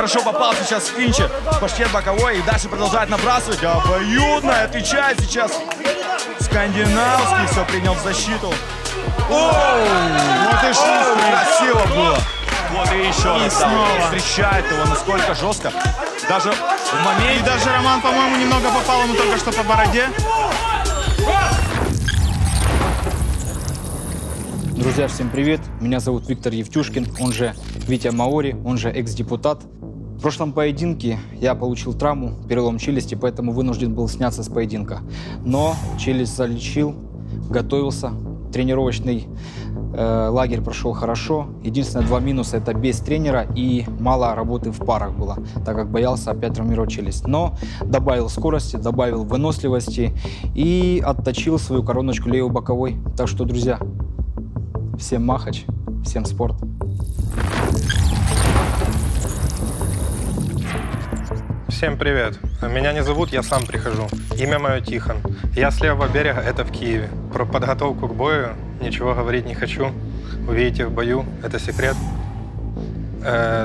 хорошо попал сейчас в клинче. Паштет боковой и дальше продолжает набрасывать. Обоюдно отвечает сейчас. Скандинавский все принял в защиту. Вот и красиво было. Вот и еще раз встречает его насколько жестко. Даже в моменте... И даже Роман, по-моему, немного попал ему только что по бороде. Друзья, всем привет! Меня зовут Виктор Евтюшкин, он же Витя Маори, он же экс-депутат. В прошлом поединке я получил травму, перелом челюсти, поэтому вынужден был сняться с поединка. Но челюсть залечил, готовился. Тренировочный лагерь прошел хорошо. Единственное, 2 минуса – это без тренера и мало работы в парах было, так как боялся опять травмировать челюсть. Но добавил скорости, добавил выносливости и отточил свою короночку левой боковой. Так что, друзья, всем махач, всем спорт. Всем привет. Меня не зовут, я сам прихожу. Имя мое Тихон. Я с левого берега, это в Киеве. Про подготовку к бою ничего говорить не хочу. Увидите в бою, это секрет.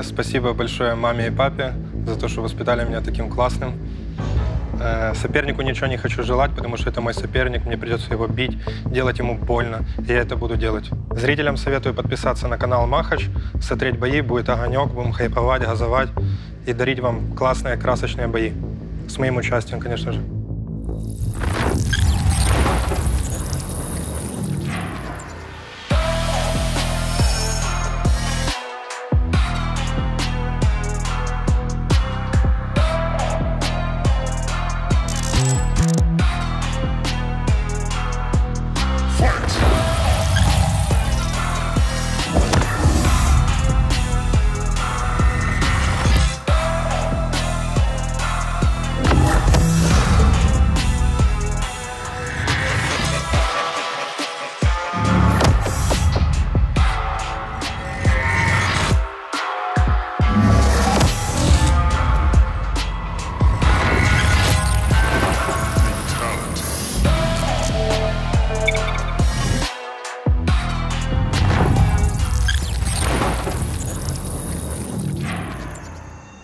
Спасибо большое маме и папе за то, что воспитали меня таким классным. Сопернику ничего не хочу желать, потому что это мой соперник, мне придется его бить, делать ему больно, и я это буду делать. Зрителям советую подписаться на канал Махач, смотреть бои, будет огонек, будем хайповать, газовать и дарить вам классные, красочные бои. С моим участием, конечно же.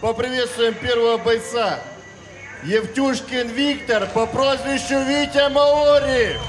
Поприветствуем первого бойца. Евтюшкин Виктор по прозвищу Витя Маори.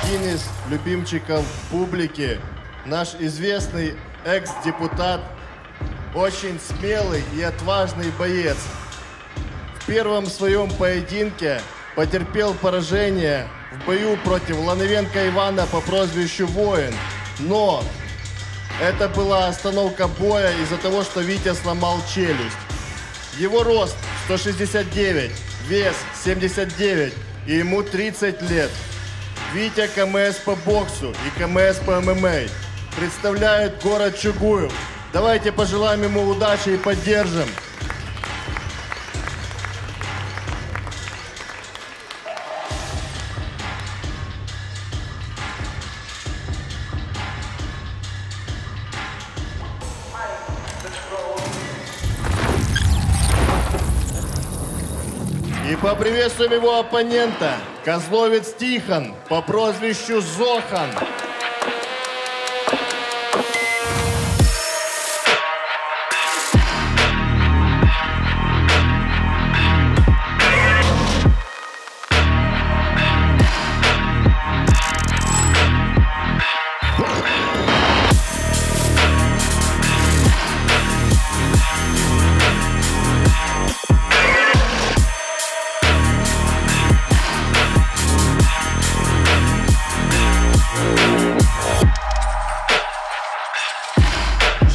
Один из любимчиков публики, наш известный экс-депутат, очень смелый и отважный боец. В первом своем поединке потерпел поражение в бою против Лановенко Ивана по прозвищу Воин. Но это была остановка боя из-за того, что Витя сломал челюсть. Его рост 169, вес 79, и ему 30 лет. Витя КМС по боксу и КМС по ММА. Представляет город Чугуев. Давайте пожелаем ему удачи и поддержим. И поприветствуем его оппонента, козловец Тихон по прозвищу Зохан.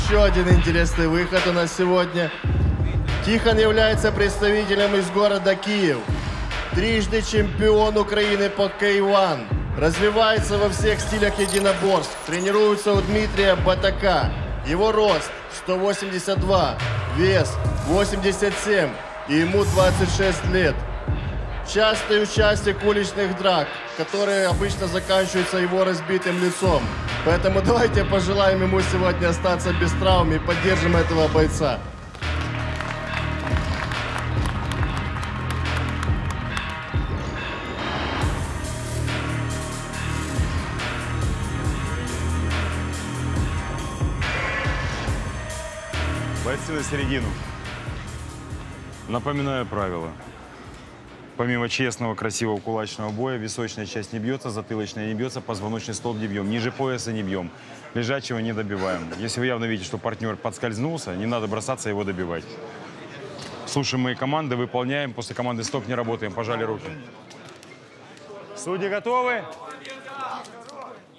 Еще один интересный выход у нас сегодня. Тихон является представителем из города Киев. Трижды чемпион Украины по K1. Развивается во всех стилях единоборств. Тренируется у Дмитрия Батака. Его рост 182, вес 87, и ему 26 лет. Частый участник уличных драк, которые обычно заканчиваются его разбитым лицом. Поэтому давайте пожелаем ему сегодня остаться без травм и поддержим этого бойца. Бойцы на середину. Напоминаю правила. Помимо честного, красивого кулачного боя, височная часть не бьется, затылочная не бьется, позвоночный столб не бьем, ниже пояса не бьем, лежачего не добиваем. Если вы явно видите, что партнер подскользнулся, не надо бросаться его добивать. Слушаем мои команды, выполняем, после команды стоп, не работаем, пожали руки. Судьи готовы?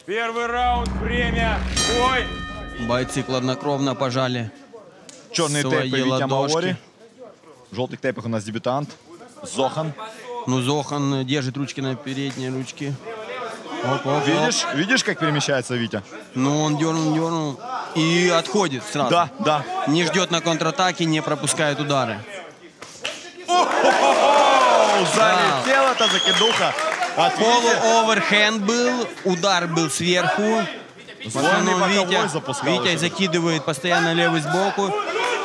Первый раунд, время, бой! Бойцы хладнокровно пожали Черный свои тейп и Витя ладошки. Маори. В желтых тейпах у нас дебютант Зохан. Ну, Зохан держит ручки на передние ручки. Оп, оп, оп. Видишь, как перемещается Витя? Ну, он дернул и отходит сразу. Да, да. Не ждет на контратаке, не пропускает удары. Залетела-то закидуха. От Вити. Полу-оверхенд был, удар был сверху. Двойный Но боковой запускал Витя еще. закидывает постоянно левый сбоку.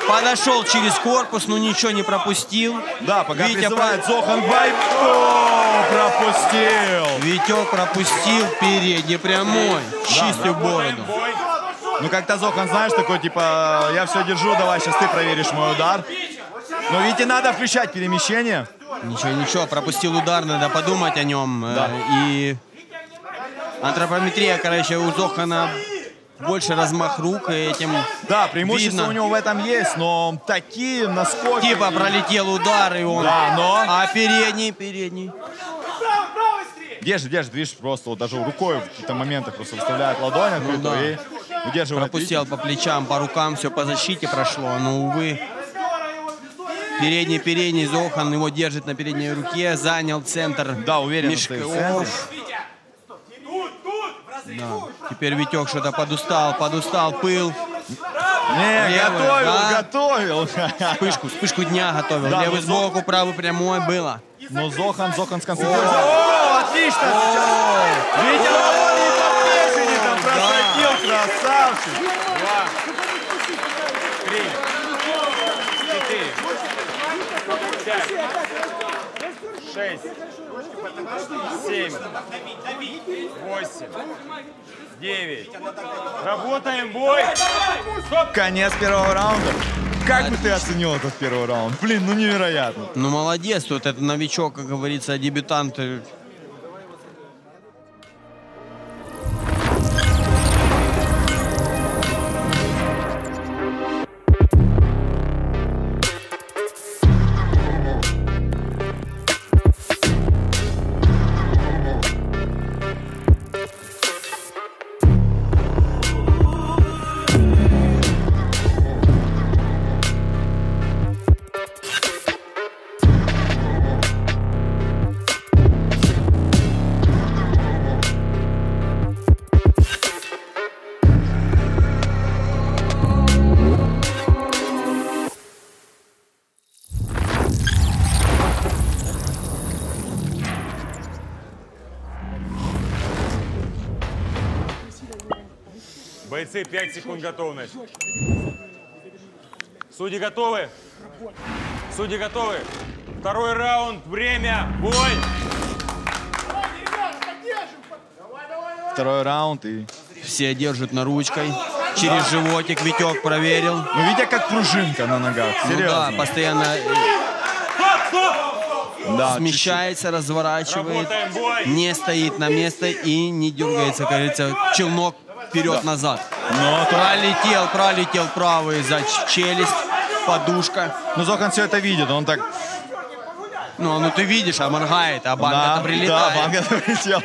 Подошел через корпус, но ничего не пропустил. Да, пока Витя призывает Зохан бай. О, пропустил. Витек пропустил передний прямой. Чистую бороду. Ну, как-то Зохан, знаешь, такой, типа, я все держу, давай сейчас ты проверишь мой удар. Но Вите надо включать перемещение. Ничего, пропустил удар, надо подумать о нем. Да. И антропометрия, короче, у Зохана больше размах рук, и этим Да, преимущество видно. у него в этом есть, но такие наскоки. Типа пролетел удар, и он... Да, но... А передний. Держит, видишь, просто вот даже рукой в каких-то моментах просто выставляет ладонь открытую да. и удерживает. Пропустил по плечам, по рукам, все по защите прошло, но, увы. Передний Зохан его держит на передней руке, занял центр. Да, уверенно мешков. стоит в центре. Да. Теперь Витек что-то подустал, пыл. Не, Левый, готовил. Вспышку дня готовил. Да, Левый но сбоку, правый прямой было. Но Зохан сконцентрировался. О, отлично сейчас. Витя Маори по песенникам просадил, красавчик. 3, 4, 5, 6, 7, 8, 9. Работаем, бой! Конец первого раунда. Как бы ты оценил этот первый раунд? Блин, ну невероятно. Ну молодец, тут это новичок, как говорится, дебютант. Бойцы, 5 секунд готовность. Судьи готовы? Судьи готовы? Второй раунд, время, бой! Второй раунд и... Все держат на ручкой. Через животик Витек проверил. Ну, видя, как пружинка на ногах. Ну да, Серьезно. постоянно Да, смещается, разворачивает. Работаем, бой! Не стоит на место и не дергается, как говорится, челнок вперед-назад. Но Пролетел правый за челюсть, подушка. Ну, Зохан все это видит, он так... Ну ты видишь, а моргает, а банка-то прилетает. Да, банка прилетел.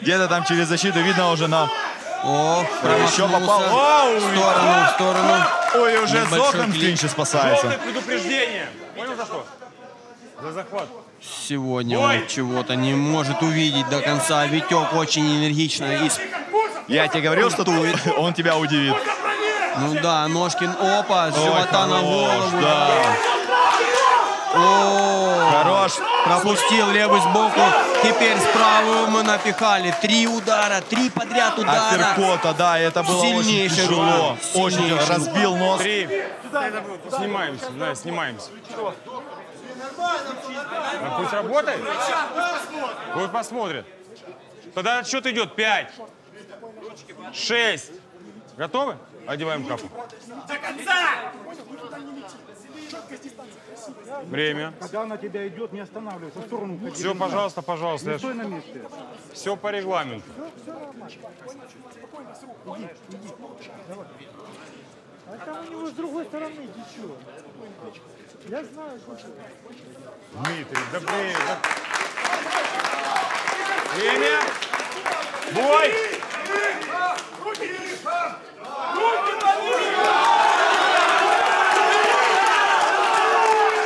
Где-то там через защиту видно уже на... О, Еще попал. промахнулся. Оу! В сторону. Ой, уже Небольшой Зохан в клин. клинче спасается. Желтое предупреждение. Понял за что? За захват. Сегодня он чего-то не может увидеть до конца. Витек очень энергично. Я тебе говорил, что он тебя удивит. Ну да, Ножкин, опа, с живота на голову. Да. Хорош. Пропустил левый сбоку. Теперь с правым мы напихали. 3 удара, 3 подряд удара. Апперкота, да, это было очень Сильнейший тяжело. удар. Очень Сильнейший. разбил нос. 3. Снимаемся, да, снимаемся. Ну, пусть работает. Пусть посмотрит. Тогда отсчет идет 5, 6. Готовы? Одеваем капу. До конца! Время. Когда она тебя идет, не останавливайся, в сторону уходи. Все, пожалуйста, пожалуйста. Не стой на месте. Все по регламенту. А там у него с другой стороны течет. Я знаю, что... Дмитрий, да блин. Да... Время. Бой.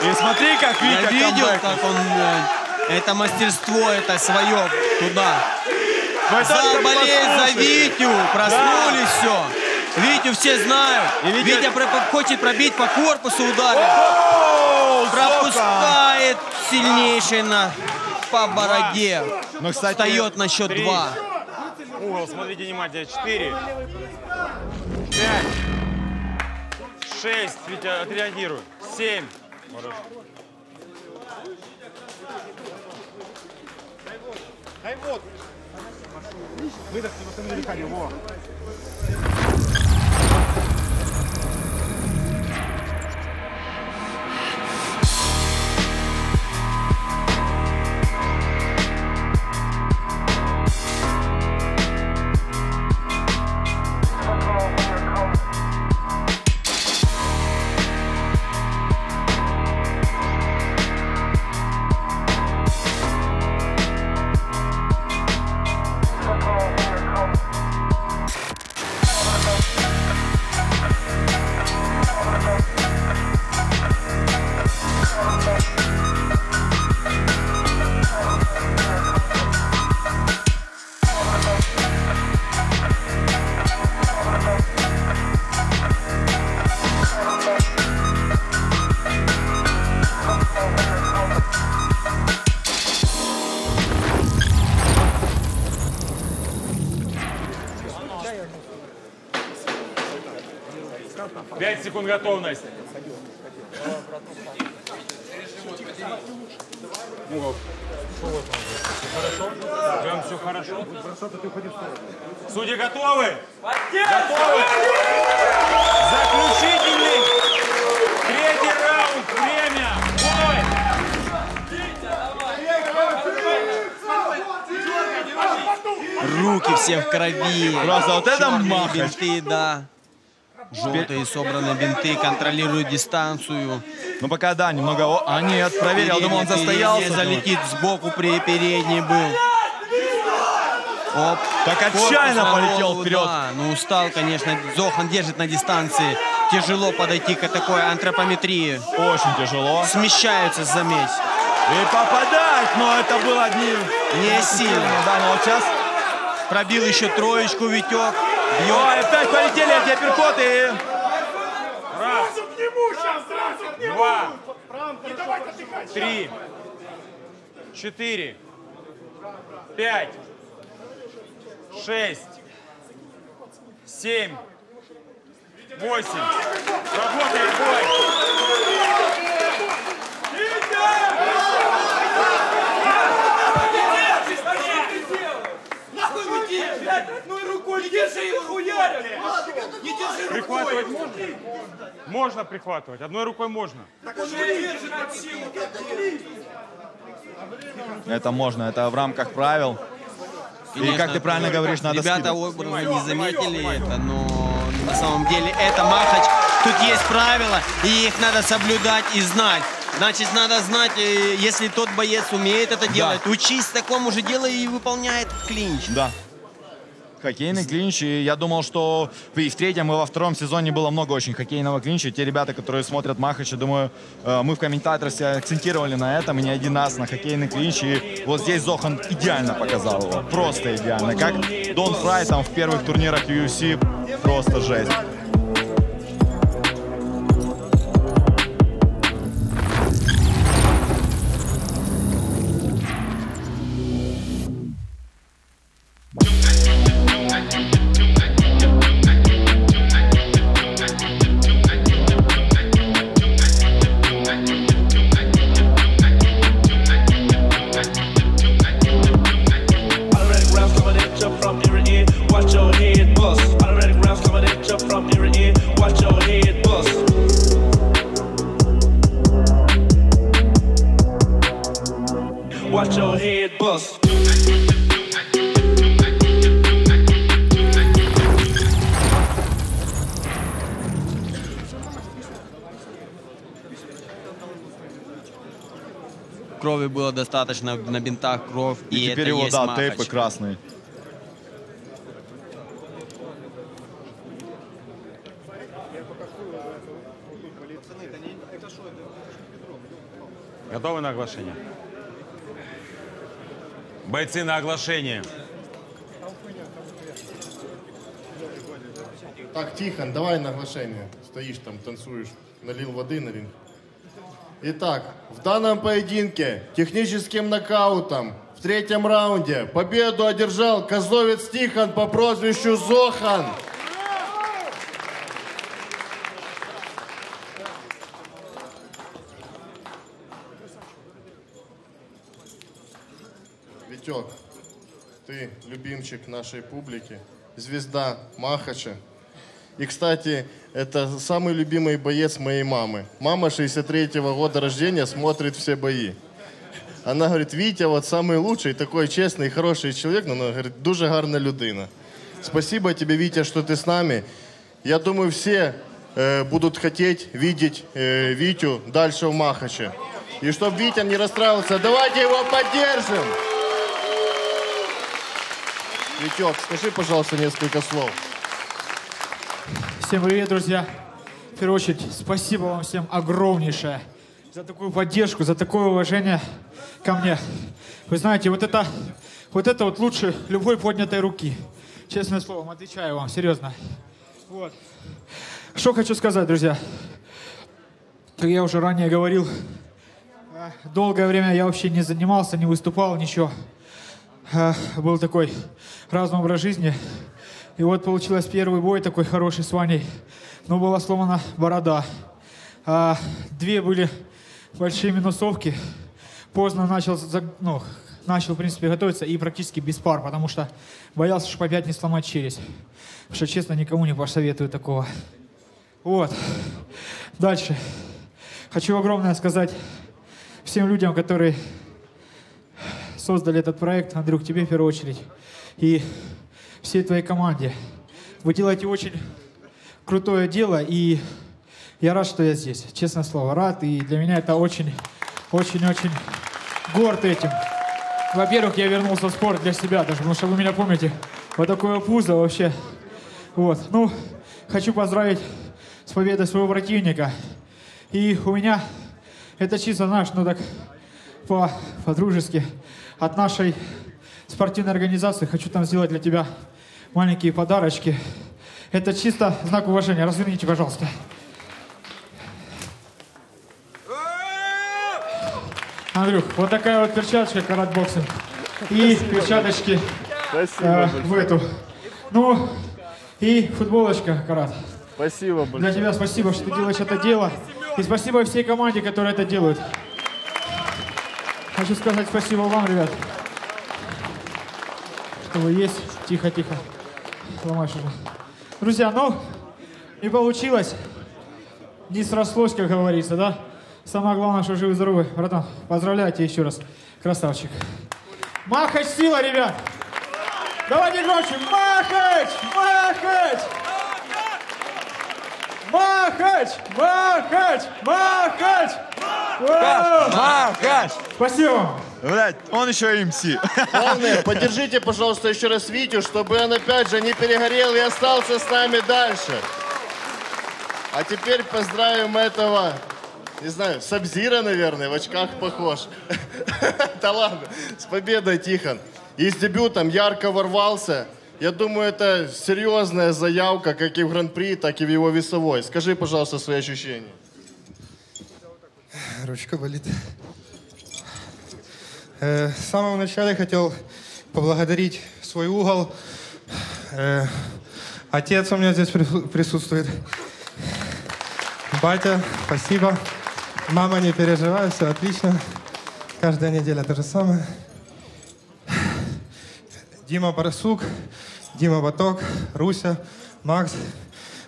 И смотри, как Витя Я видел, камбэк. как он... это мастерство, это свое туда. Мы только Заболеть за послушали. Витю, проснулись, все. Витю все знают. И Витя хочет пробить по корпусу удары. О, Пропускает сильнейший по бороде. Ну, кстати, Встает на счет 3. 2. Угол, смотрите внимательно. 4, 5, 6. Витя, отреагируй. 7. Хорошо. Выдохни, восстанови дыхание. Во. Пять секунд готовность. Угол. Хорошо? Прям все хорошо. Судьи готовы? Готовы? Заключительный. 3-й раунд. Время. Бой! Руки все в крови. Просто вот это Черные махач. бинты, да. Желтые собраны бинты, контролируют дистанцию. Ну пока да, немного... А нет, проверил, я думал, он застоялся. Залетит сбоку, передний был. Оп. Так отчаянно Корпус на полетел голову, вперед. Да, ну устал, конечно. Зохан держит на дистанции. Тяжело подойти к такой антропометрии. Очень тяжело. Смещаются, заметь. И попадает, но это было одни... Не сильно. Да, но вот сейчас... Пробил еще троечку Витек. Ой, опять полетели эти апперкоты. Раз. 2. 3. 4. 5. 6. 7. 8. Работает бой. Одной рукой не держи его, хуярили! Не держи рукой! Прихватывать можно? Можно прихватывать. Одной рукой можно. Так он не держит под силу! Это можно, это в рамках правил. И как ты правильно говоришь, надо Ребята скидывать. образно не заметили это, но на самом деле это махач. Тут есть правила, и их надо соблюдать и знать. Значит, надо знать, если тот боец умеет это делать, учись такому же делу и выполняет клинч. Да. Хоккейный клинч, и я думал, что и в третьем, и во втором сезоне было много очень хоккейного клинча. Те ребята, которые смотрят Махача, думаю, мы в комментаторстве акцентировали на этом, и не один раз на хоккейный клинч. И вот здесь Зохан идеально показал его, просто идеально. Как Дон Фрай там в первых турнирах UFC, просто жесть. крови было достаточно, на бинтах кровь. И теперь это его, есть да, Махач. тейпы красные. Готовы на оглашение? Бойцы на оглашение. Так, Тихон, давай на оглашение. Стоишь там, танцуешь, налил воды на ринг. Итак, в данном поединке техническим нокаутом в 3-м раунде победу одержал козловец Тихон по прозвищу Зохан. Витек, ты любимчик нашей публики, звезда Махача. И, кстати, это самый любимый боец моей мамы. Мама 63-го года рождения смотрит все бои. Она говорит, Витя вот самый лучший, такой честный, хороший человек, но она говорит, дуже гарна людина. Спасибо тебе, Витя, что ты с нами. Я думаю, все будут хотеть видеть Витю дальше в Махаче. И чтобы Витя не расстраивался, давайте его поддержим. Витек, скажи, пожалуйста, несколько слов. Всем привет, друзья. В первую очередь, спасибо вам всем огромнейшее за такую поддержку, за такое уважение ко мне. Вы знаете, вот это вот лучше любой поднятой руки. Честное слово, отвечаю вам, серьезно. Вот. Что хочу сказать, друзья. Как я уже ранее говорил, долгое время я вообще не занимался, не выступал, ничего. Был такой разный образ жизни. И вот получилось первый бой такой хороший с Ваней. Но была сломана борода. 2 были большие минусовки. Поздно начал, в принципе, готовиться и практически без пар, потому что боялся, что опять не сломать челюсть. Потому что, честно, никому не посоветую такого. Вот. Дальше. Хочу огромное сказать всем людям, которые создали этот проект. Андрюх, тебе в первую очередь. И всей твоей команде. Вы делаете очень крутое дело, и я рад, что я здесь. Честное слово, рад. И для меня это очень горд этим. Во-первых, я вернулся в спорт для себя даже, потому что вы меня помните. Вот такое пузо вообще. Вот. Ну, хочу поздравить с победой своего противника. И у меня это чисто, знаешь, ну так по-дружески от нашей спортивной организации хочу там сделать для тебя маленькие подарочки. Это чисто знак уважения. Разверните, пожалуйста. Андрюх, вот такая вот перчаточка карат-боксинг. И перчаточки в эту. Ну, и футболочка карат. Спасибо большое. Для тебя спасибо, что ты делаешь это дело. И спасибо всей команде, которая это делает. Хочу сказать спасибо вам, ребят. Что вы есть. Тихо. Ломаешь уже. Друзья, ну, не получилось. Не срослось, как говорится, да? Самое главное, что живы-здоровы. Братан, поздравляю тебя еще раз. Красавчик. Махач сила, ребят! Давайте громче. Махач! Махач! Махач! Махач! Махач! Махач! Спасибо. Блять, он еще МС. Главное, поддержите, пожалуйста, еще раз Витю, чтобы он опять же не перегорел и остался с нами дальше. А теперь поздравим этого, не знаю, Сабзира, наверное, в очках похож. Да ладно, с победой, Тихон. И с дебютом ярко ворвался. Я думаю, это серьезная заявка, как и в Гран-при, так и в его весовой. Скажи, пожалуйста, свои ощущения. Ручка болит. С самого начала хотел поблагодарить свой угол. Отец у меня здесь присутствует. Батя, спасибо. Мама, не переживай, все отлично. Каждая неделя то же самое. Дима Барсук, Дима Баток, Руся, Макс.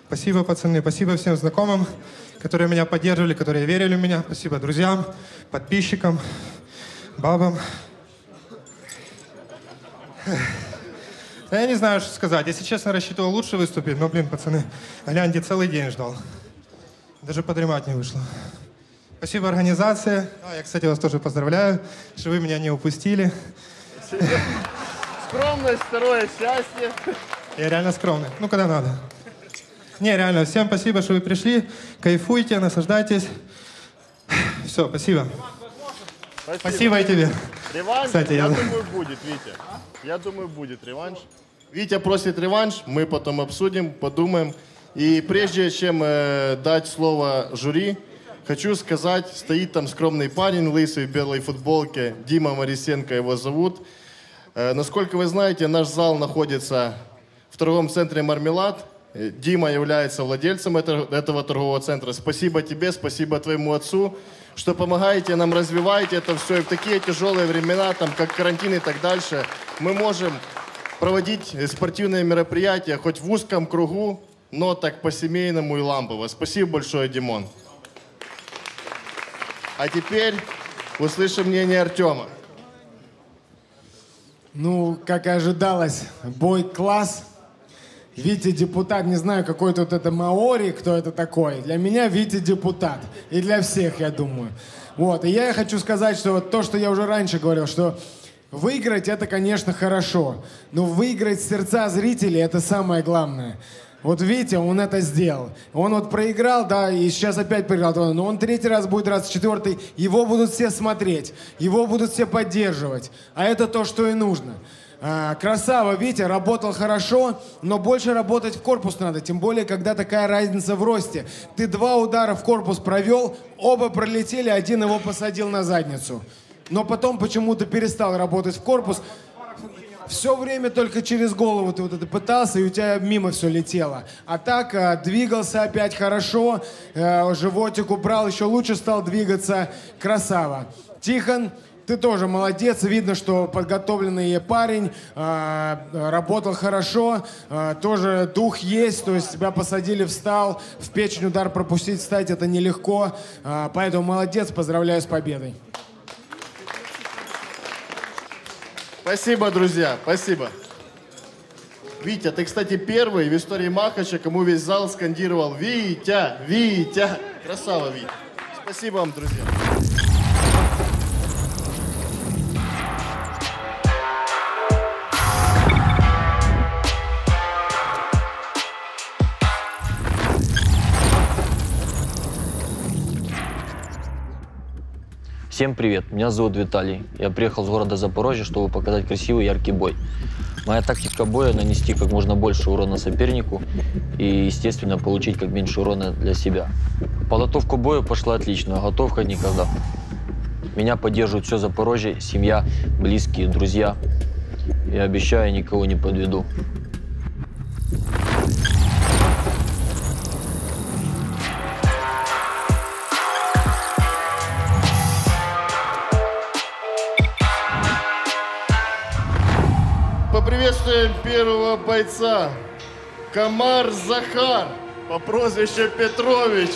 Спасибо, пацаны. Спасибо всем знакомым, которые меня поддерживали, которые верили в меня. Спасибо друзьям, подписчикам, бабам. Я не знаю, что сказать. Если честно, рассчитывал лучше выступить, но, блин, пацаны, гляньте, целый день ждал. Даже подремать не вышло. Спасибо организации. Я, кстати, вас тоже поздравляю, что вы меня не упустили. Скромность, второе счастье. Я реально скромный. Ну, когда надо. Не, реально, всем спасибо, что вы пришли. Кайфуйте, наслаждайтесь. Все, спасибо. Спасибо и тебе. Реванш, Кстати, я думаю, будет, Витя. Я думаю, будет реванш. Витя просит реванш, мы потом обсудим, подумаем. И прежде чем дать слово жюри, хочу сказать, стоит там скромный парень, лысый в белой футболке, Дима Марисенко его зовут. Насколько вы знаете, наш зал находится в торговом центре «Мармелад». Дима является владельцем этого торгового центра. Спасибо тебе, спасибо твоему отцу, что помогаете нам, развиваете это все. И в такие тяжелые времена, там, как карантин и так дальше, мы можем проводить спортивные мероприятия хоть в узком кругу, но так по-семейному и лампово. Спасибо большое, Димон. А теперь услышим мнение Артема. Ну, как и ожидалось, бой класс. Витя депутат, не знаю, какой тут это маори, кто это такой. Для меня Витя депутат. И для всех, я думаю. Вот, и я хочу сказать, что вот то, что я уже раньше говорил, что выиграть это, конечно, хорошо. Но выиграть сердца зрителей это самое главное. Вот Витя, он это сделал. Он вот проиграл, да, и сейчас опять проиграл. Но он третий раз будет, раз четвертый. Его будут все смотреть, его будут все поддерживать. А это то, что и нужно. Красава, Витя, работал хорошо, но больше работать в корпус надо, тем более, когда такая разница в росте. Ты 2 удара в корпус провел, оба пролетели, один его посадил на задницу. Но потом почему-то перестал работать в корпус. Все время только через голову ты вот это пытался, и у тебя мимо все летело. А так двигался опять хорошо, животик убрал, еще лучше стал двигаться. Красава. Тихон, ты тоже молодец, видно, что подготовленный парень, работал хорошо, тоже дух есть, то есть тебя посадили, встал, в печень удар пропустить, встать это нелегко, поэтому молодец, поздравляю с победой. Спасибо, друзья, спасибо. Витя, ты, кстати, первый в истории Махача, кому весь зал скандировал «Витя! Витя!». Красава, Витя. Спасибо вам, друзья. Всем привет, меня зовут Виталий. Я приехал с города Запорожье, чтобы показать красивый, яркий бой. Моя тактика боя – нанести как можно больше урона сопернику и, естественно, получить как меньше урона для себя. Подготовка к бою пошла отлично, готов как никогда. Меня поддерживает все Запорожье, семья, близкие, друзья. Я обещаю, никого не подведу. Поприветствуем первого бойца. Комар Захар по прозвищу Петрович.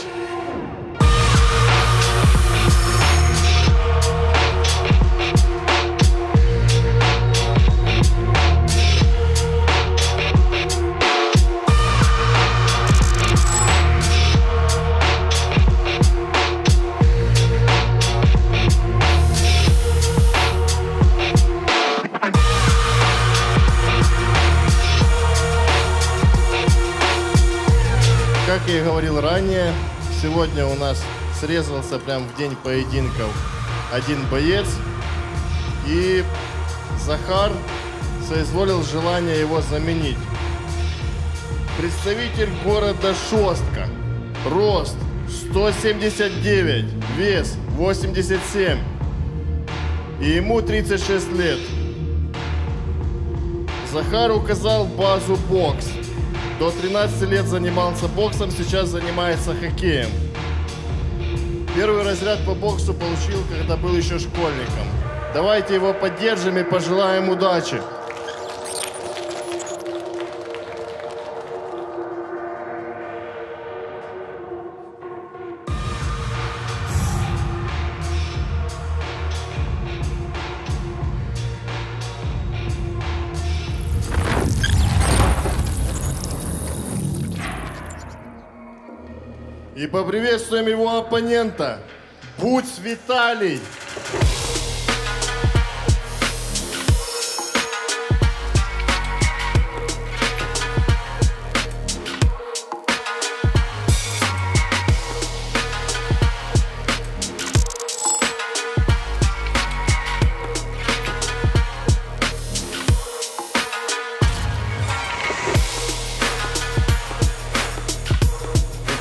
Как я и говорил ранее, сегодня у нас срезался прям в день поединков один боец. И Захар соизволил желание его заменить. Представитель города Шостка. Рост 179, вес 87. И ему 36 лет. Захар указал базу бокс. До 13 лет занимался боксом, сейчас занимается хоккеем. Первый разряд по боксу получил, когда был еще школьником. Давайте его поддержим и пожелаем удачи. И поприветствуем его оппонента. Буц Виталий.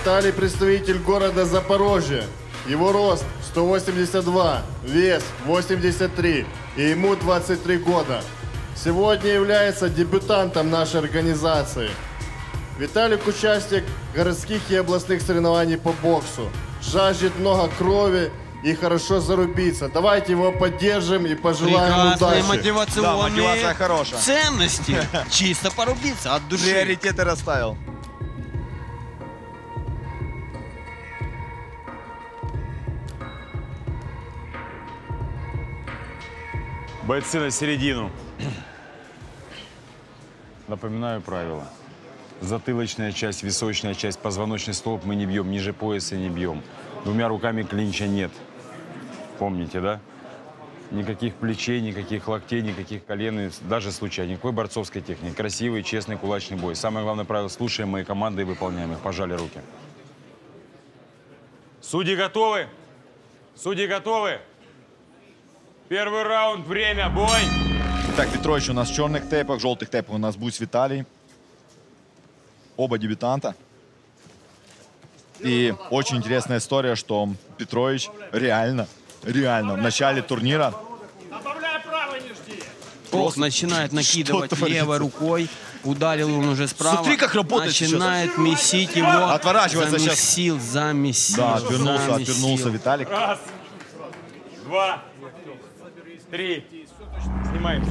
Виталий представитель города Запорожье. Его рост 182, вес 83 и ему 23 года. Сегодня является дебютантом нашей организации. Виталик участник городских и областных соревнований по боксу. Жаждет много крови и хорошо зарубиться. Давайте его поддержим и пожелаем Прекрасные удачи. мотивационные Да, мотивация хорошая. ценности. Чисто порубиться от души. Приоритеты расставил. Бойцы на середину. Напоминаю правила. Затылочная часть, височная часть, позвоночный столб мы не бьем, ниже пояса не бьем. Двумя руками клинча нет. Помните, да? Никаких плечей, никаких локтей, никаких колен, даже случайно. Никакой борцовской техники. Красивый, честный, кулачный бой. Самое главное правило – слушаем мои команды и выполняем их. Пожали руки. Судьи готовы? Судьи готовы? Первый раунд, время, бой! Так, Петрович у нас в черных тейпах, в желтых тейпах у нас Буц Виталий. Оба дебютанта. И очень интересная история, что Петрович реально в начале турнира Ох, начинает накидывать левой рукой. Ударил он уже справа. Смотри, как работает начинает сейчас. месить его. Отворачивается сейчас. Замесил. Да, отвернулся Виталик. Раз, два, три. Снимаемся.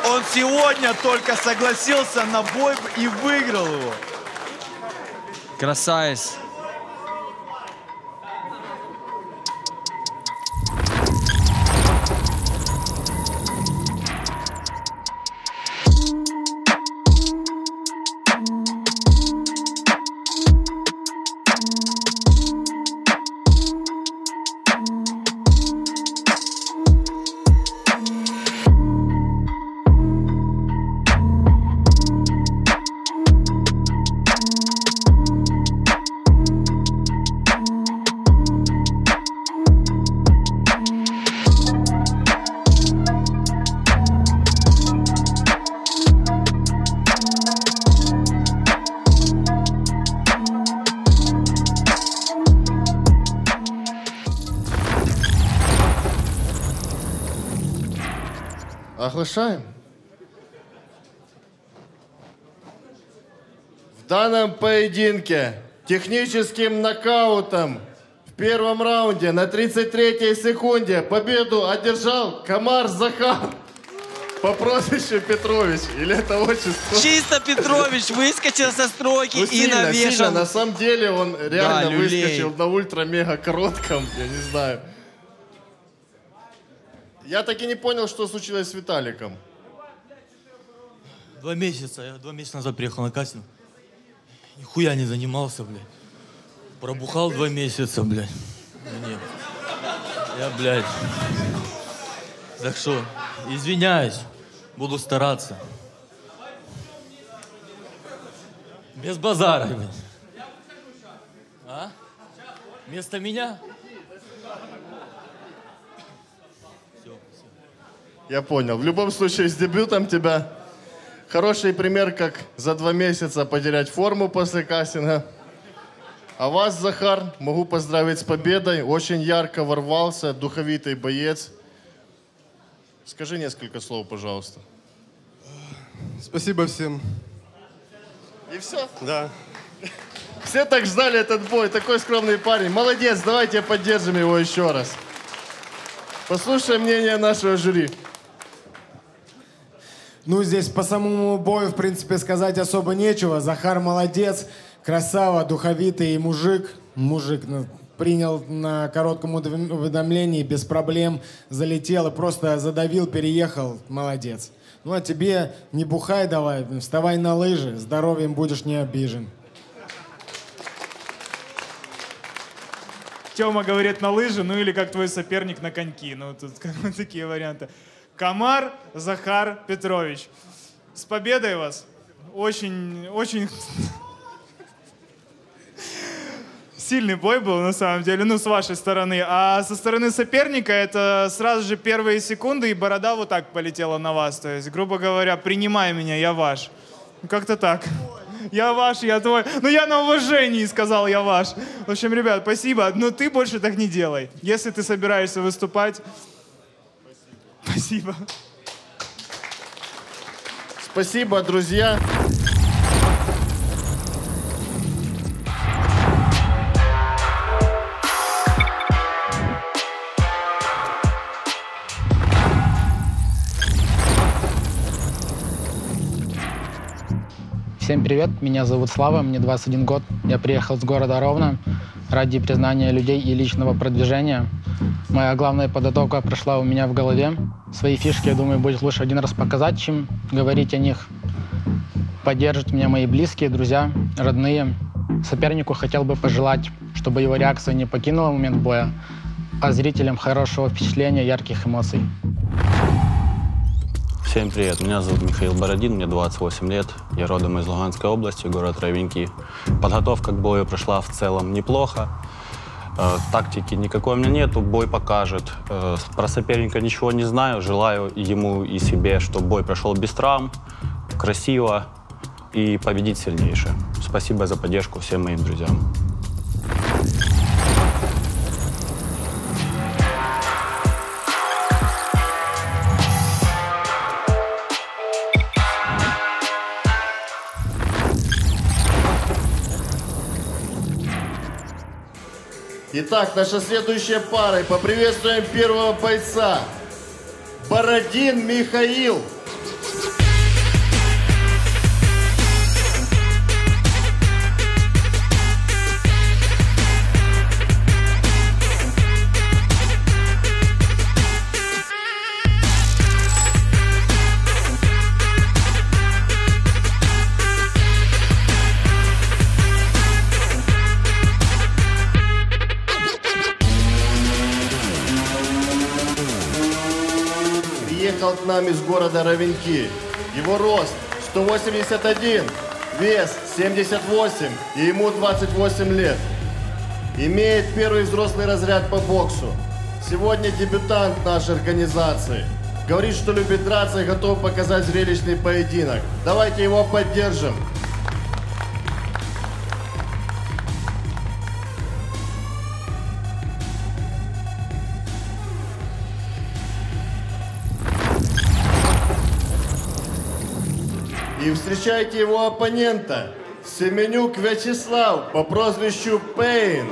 Он сегодня только согласился на бой и выиграл его. Красавец. Оглашаем. В данном поединке техническим нокаутом в первом раунде на 33-й секунде победу одержал Комар Захар по прозвищу Петрович. Или это отчество? Чисто Петрович выскочил со стройки Ну, и сильно, навешал. сильно. На самом деле он реально люлей. выскочил на ультра-мега коротком, я не знаю. Я так и не понял, что случилось с Виталиком. 2 месяца. Я 2 месяца назад приехал на кастинг. Нихуя не занимался, блядь. Пробухал 2 месяца, блядь. Нет. Я, блядь. Так что, извиняюсь. Буду стараться. Без базара, блядь. А? Вместо меня? Я понял. В любом случае, с дебютом тебя. Хороший пример, как за 2 месяца потерять форму после кастинга. А вас, Захар, могу поздравить с победой. Очень ярко ворвался, духовитый боец. Скажи несколько слов, пожалуйста. Спасибо всем. И все? Да. Все так ждали этот бой. Такой скромный парень. Молодец, давайте поддержим его еще раз. Послушаем мнение нашего жюри. Ну, здесь по самому бою, в принципе, сказать особо нечего. Захар молодец, красава, духовитый мужик. Мужик принял на коротком уведомлении без проблем, залетел и просто задавил, переехал. Молодец. Ну, а тебе не бухай давай, вставай на лыжи, здоровьем будешь не обижен. Тёма говорит на лыжи, ну или как твой соперник на коньки. Ну, тут как бы такие варианты. Комар Захар Петрович. С победой вас. Очень, очень сильный бой был, на самом деле, ну, с вашей стороны. А со стороны соперника это сразу же первые секунды, и борода вот так полетела на вас. То есть, грубо говоря, принимай меня, я ваш. Как-то так. Я ваш, я твой. Ну, я на уважении сказал, я ваш. В общем, ребят, спасибо. Но ты больше так не делай. Если ты собираешься выступать... Спасибо. Спасибо, друзья. Всем привет, меня зовут Слава, мне 21 год. Я приехал с города Ровно ради признания людей и личного продвижения. Моя главная подготовка прошла у меня в голове. Свои фишки, я думаю, будет лучше один раз показать, чем говорить о них. Поддержат меня мои близкие, друзья, родные. Сопернику хотел бы пожелать, чтобы его реакция не покинула момент боя, а зрителям хорошего впечатления, ярких эмоций. Всем привет, меня зовут Михаил Бородин, мне 28 лет, я родом из Луганской области, город Ровеньки. Подготовка к бою прошла в целом неплохо, тактики никакой у меня нету, бой покажет. Про соперника ничего не знаю, желаю ему и себе, чтобы бой прошел без травм, красиво и победить сильнейшее. Спасибо за поддержку всем моим друзьям. Итак, наша следующая пара. Поприветствуем первого бойца. Бородин Михаил. Приехал к нам из города Ровеньки. Его рост 181, вес 78 и ему 28 лет. Имеет первый взрослый разряд по боксу. Сегодня дебютант нашей организации. Говорит, что любит драться и готов показать зрелищный поединок. Давайте его поддержим. И встречайте его оппонента, Семенюк Вячеслав по прозвищу Пейн.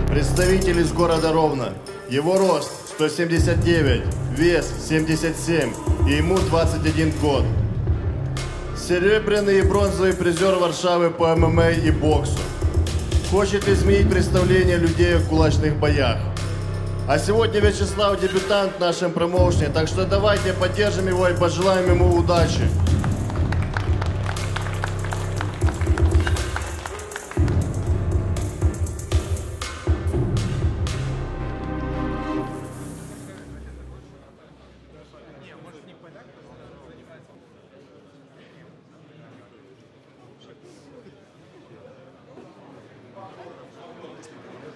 Представитель из города Ровно. Его рост 179, вес 77 и ему 21 год. Серебряный и бронзовый призер Варшавы по ММА и боксу. Хочет изменить представление людей в кулачных боях. А сегодня Вячеслав дебютант в нашем промоушене, так что давайте поддержим его и пожелаем ему удачи.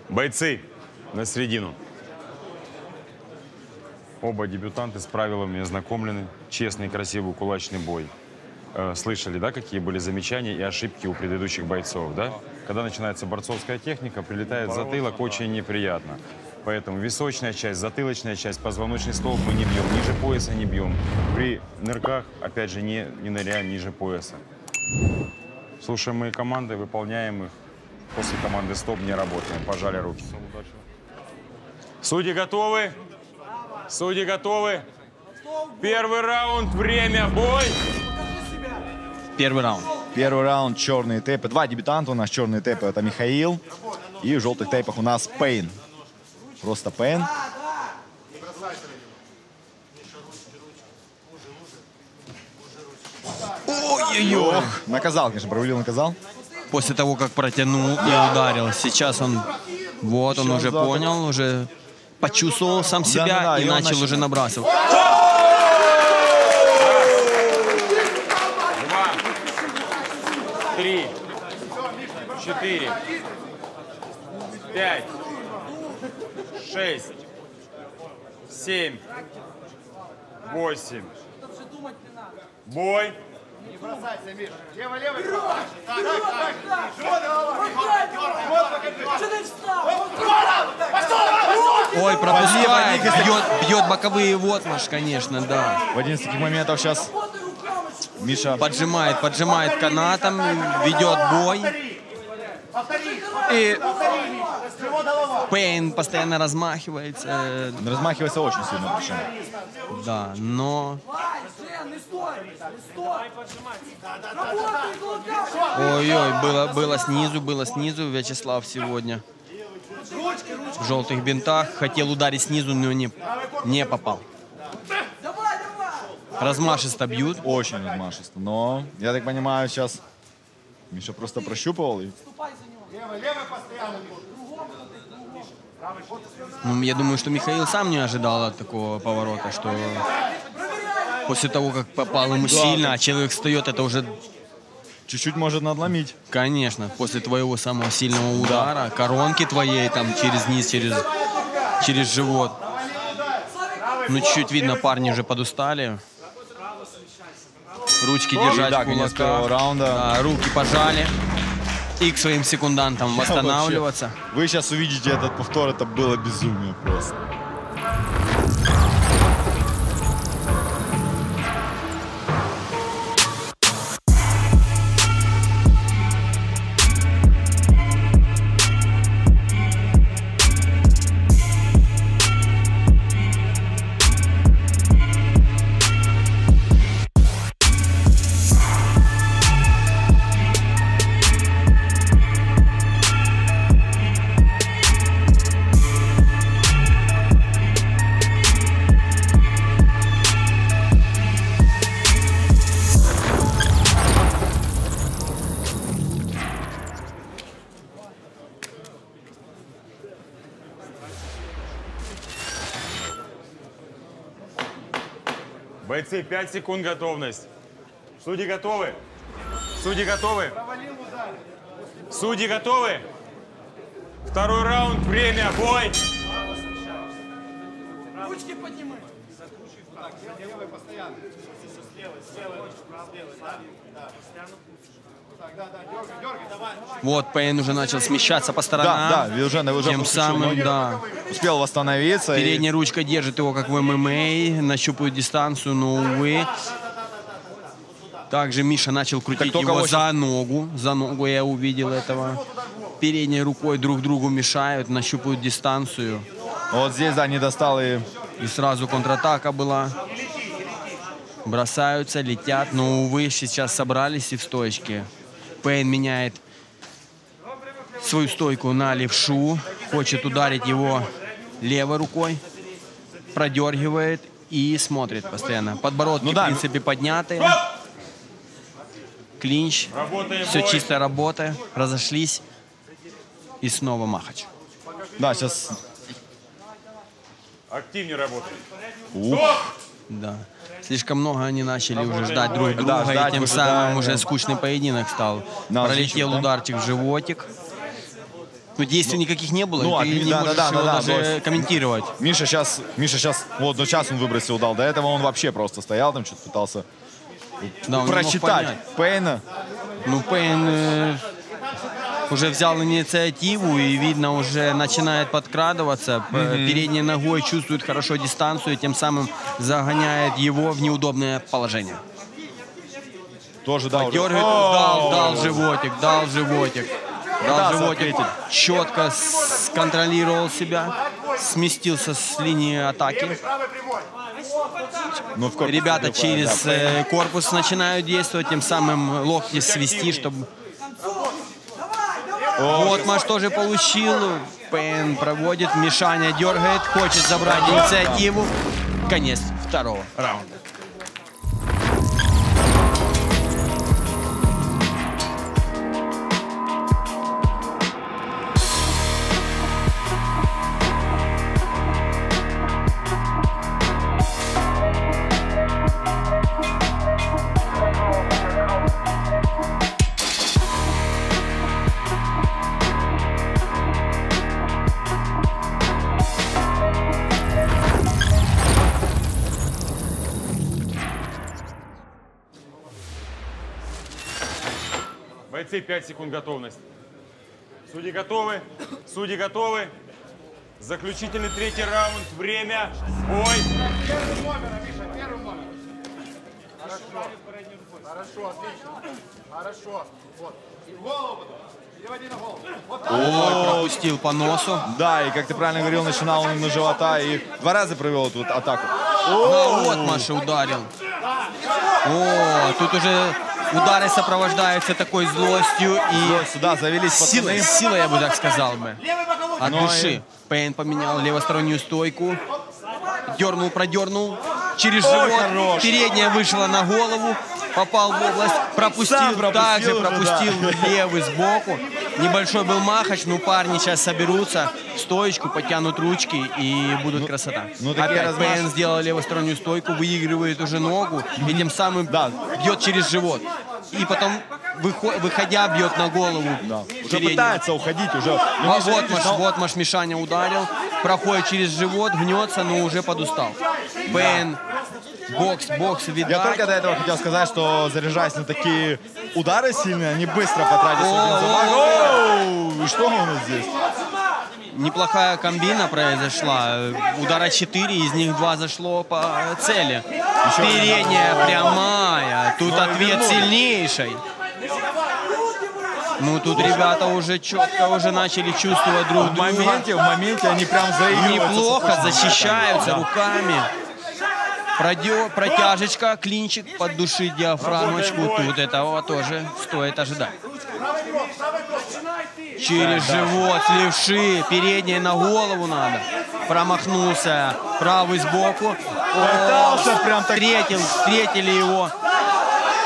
Бойцы, на середину. Оба дебютанты с правилами ознакомлены. Честный, красивый, кулачный бой. Слышали, да, какие были замечания и ошибки у предыдущих бойцов, да? Когда начинается борцовская техника, прилетает затылок, очень неприятно. Поэтому височная часть, затылочная часть, позвоночный столб мы не бьем, ниже пояса не бьем. При нырках, опять же, не ныряем ниже пояса. Слушаем мои команды, выполняем их. После команды «Стоп» не работаем. Пожали руки. Судьи готовы? Судьи готовы? Первый раунд, время, бой! Первый раунд. Первый раунд, черные тейпы. Два дебютанта у нас, черные тейпы. Это Михаил. И в желтых тейпах у нас Пейн. Просто Пейн. Ой-ой-ой. Наказал, конечно, провалил, наказал. После того, как протянул и ударил. Сейчас он, вот он уже понял, уже почувствовал сам себя и начал уже набрасывать. 2, 3, 4, 5, 6, 7, 8. Бой. Не бросайся, Миш. Лево-лево. Ой, пропускает, бьет боковые, вот наш, конечно, да. В один из таких моментов сейчас Миша поджимает канатом, ведет бой. И Пейн постоянно размахивается. Размахивается очень сильно, причем. Да, но... Ой-ой, было снизу Вячеслав сегодня. В желтых бинтах. Хотел ударить снизу, но не попал. Размашисто бьют. Очень размашисто. Но, я так понимаю, сейчас Миша просто прощупывал. И... Ну, я думаю, что Михаил сам не ожидал от такого поворота, что после того, как попал ему сильно, а человек встает, это уже... Чуть-чуть может надломить. Конечно, после твоего самого сильного удара, коронки твоей, там, через низ, через живот. Ну, чуть-чуть видно, парни уже подустали. Ручки держать в кулаках. Да, руки пожали. И к своим секундантам восстанавливаться. Вообще, вы сейчас увидите этот повтор, это было безумие просто. Бойцы, 5 секунд готовность. Судьи готовы? Судьи готовы? Судьи готовы? Второй раунд, время, бой! Ручки поднимай. Делай постоянно. Вот, Пейн уже начал смещаться по сторонам. Да, уже тем самым, да. Успел восстановиться. Передняя ручка держит его, как в ММА, нащупывает дистанцию, но, увы. Также Миша начал крутить его за ногу. За ногу я увидел этого. Передней рукой друг другу мешают, нащупывают дистанцию. Вот здесь, да, не достал и... И сразу контратака была. Бросаются, летят, но, увы, сейчас собрались и в стоечке. Пейн меняет свою стойку на левшу, хочет ударить его левой рукой, продергивает и смотрит постоянно. Подбородки, в принципе, подняты. Клинч, все чистая работа, разошлись и снова махач. Да, сейчас... Активнее работает. Да. Слишком много они начали уже ждать друг друга, да, и тем самым уже скучный поединок стал. Пролетел ударчик в животик. Но действий никаких не было, ты не можешь его даже комментировать. Миша сейчас, вот, но сейчас он выбросил, дал. До этого он вообще просто стоял там, что-то пытался прочитать Пейна. Ну, Пейн уже взял инициативу и, видно, уже начинает подкрадываться. Передней ногой чувствует хорошо дистанцию, тем самым загоняет его в неудобное положение. Тоже дал. Подергивает, дал животик, дал животик. Дал животик, ответить. четко сконтролировал себя, сместился с линии атаки. Ну, в корпус Ребята забивает, через да. корпус начинают действовать, тем самым локти свести, чтобы... Вот Маш тоже получил. Пен проводит, Мишаня дергает, хочет забрать инициативу. Конец второго раунда. Бойцы, 5 секунд готовность. Судьи готовы? Судьи готовы? Заключительный третий раунд. Время. Бой. Первый номер, Миша, первый номер. Хорошо, отлично. Хорошо. Вот. И в голову. Переводи на голову. Вот так. Ой, пропустил по носу. Да, и как ты правильно говорил, начинал он на живота и 2 раза провел эту атаку. Вот Маша ударил. О, тут уже удары сопровождаются такой злостью и да, завелись силой, силой, я бы так сказал бы. От Ну, души. Пейн поменял левостороннюю стойку. Дернул, продернул. Через Ой, живот. хорош. Передняя вышла на голову. Попал в область. Пропустил. Сам пропустил Также уже, пропустил да. левый сбоку. Небольшой был махач, но парни сейчас соберутся в стоечку, потянут ручки и будут красота. такие Опять размаши. Пейн сделал левостороннюю стойку, выигрывает уже ногу и тем самым бьет через живот. И потом, выходя, бьет на голову. Уже переднюю. пытается уходить, уже. Ну, Миша, Вот, видишь, но- вот Маш Мишаня ударил, проходит через живот, гнется, но уже подустал. Пейн, бокс, видать. Я только до этого хотел сказать, что заряжаясь на такие удары сильные, они быстро потратят один замах. Оу, что у нас здесь? Неплохая комбина произошла. Удара 4, из них 2 зашло по цели. Передняя прямая. Тут Ну, ответ вернули. сильнейший. Ну тут ребята уже четко уже начали чувствовать друг В друга. моменте они прям заигрываются. Неплохо с защищаются Да. руками. Протяжечка, клинчик, поддушить диафрагмочку. Тут этого тоже стоит ожидать. Через живот, левши, передней на голову надо. Промахнулся, правый сбоку. Пытался прям так. Встретили его.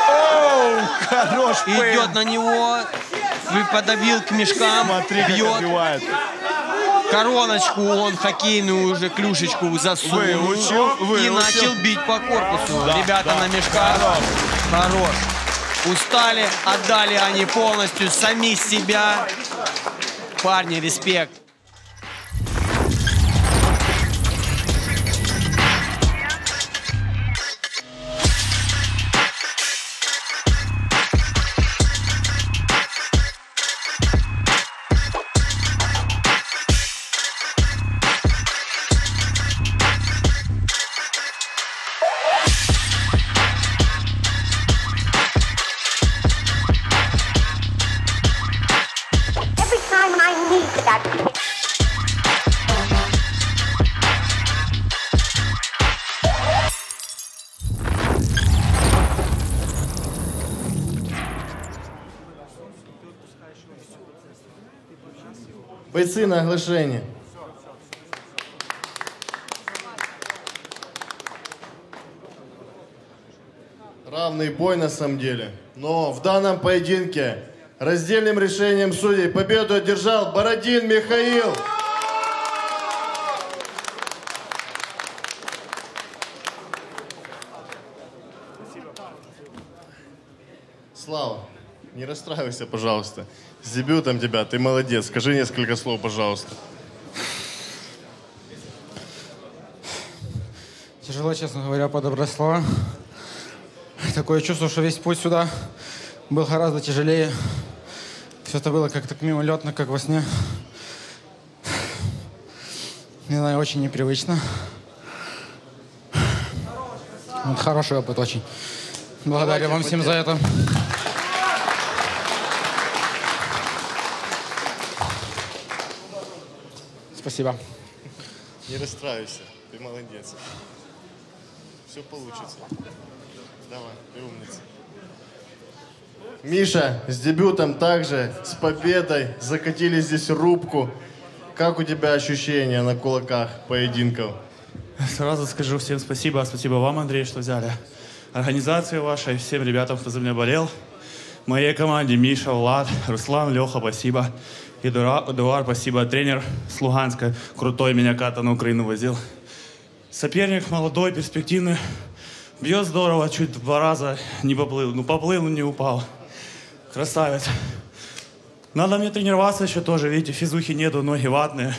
Оу, хорош Идет на него, подавил к мешкам, Смотри, как бьет. отбивает. Короночку он хоккейную уже клюшечку засунул и начал бить по корпусу. Да, Ребята да. на мешках. Хорош. Устали, отдали они полностью сами себя. Парни, респект. Every time I need that. Бойцы на оглашение. Равный бой на самом деле. Но в данном поединке раздельным решением судей победу одержал Бородин Михаил. Слава, не расстраивайся, пожалуйста. С дебютом тебя, ты молодец. Скажи несколько слов, пожалуйста. Тяжело, честно говоря, подобрать слова. Такое чувство, что весь путь сюда был гораздо тяжелее. Все это было как-то мимолетно, как во сне. Не знаю, очень непривычно. Вот хороший опыт очень. Благодарю вам всем за это. Спасибо. Не расстраивайся, ты молодец. Все получится. Давай, ты умница. Миша, с дебютом также, с победой. Закатили здесь рубку. Как у тебя ощущения на кулаках поединков? Сразу скажу всем спасибо. Спасибо вам, Андрей, что взяли организацию вашей, всем ребятам, кто за меня болел. Моей команде Миша, Влад, Руслан, Леха, спасибо. Эдуард, спасибо. Тренер с Луганска, крутой, меня Ката на Украину возил. Соперник молодой, перспективный. Бьет здорово, чуть 2 раза не поплыл. Ну, поплыл, но не упал. Красавец. Надо мне тренироваться еще тоже, видите, физухи нету, ноги ватные.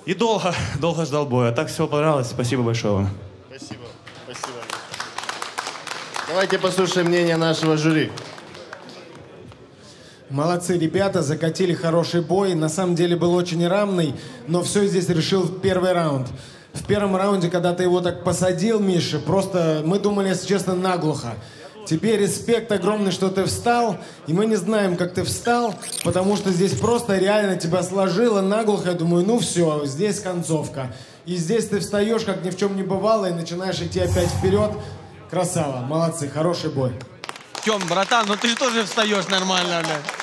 И долго ждал боя. Так все понравилось. Спасибо большое вам. Спасибо. Спасибо. Давайте послушаем мнение нашего жюри. Молодцы ребята, закатили хороший бой. На самом деле был очень равный, но все здесь решил первый раунд. В первом раунде, когда ты его так посадил, Миша, просто мы думали, если честно, наглухо. Тебе респект огромный, что ты встал, и мы не знаем, как ты встал, потому что здесь просто реально тебя сложило наглухо. Я думаю, ну все, здесь концовка. И здесь ты встаешь, как ни в чем не бывало, и начинаешь идти опять вперед. Красава, молодцы, хороший бой. Тём, братан, ну ты же тоже встаешь нормально, блядь.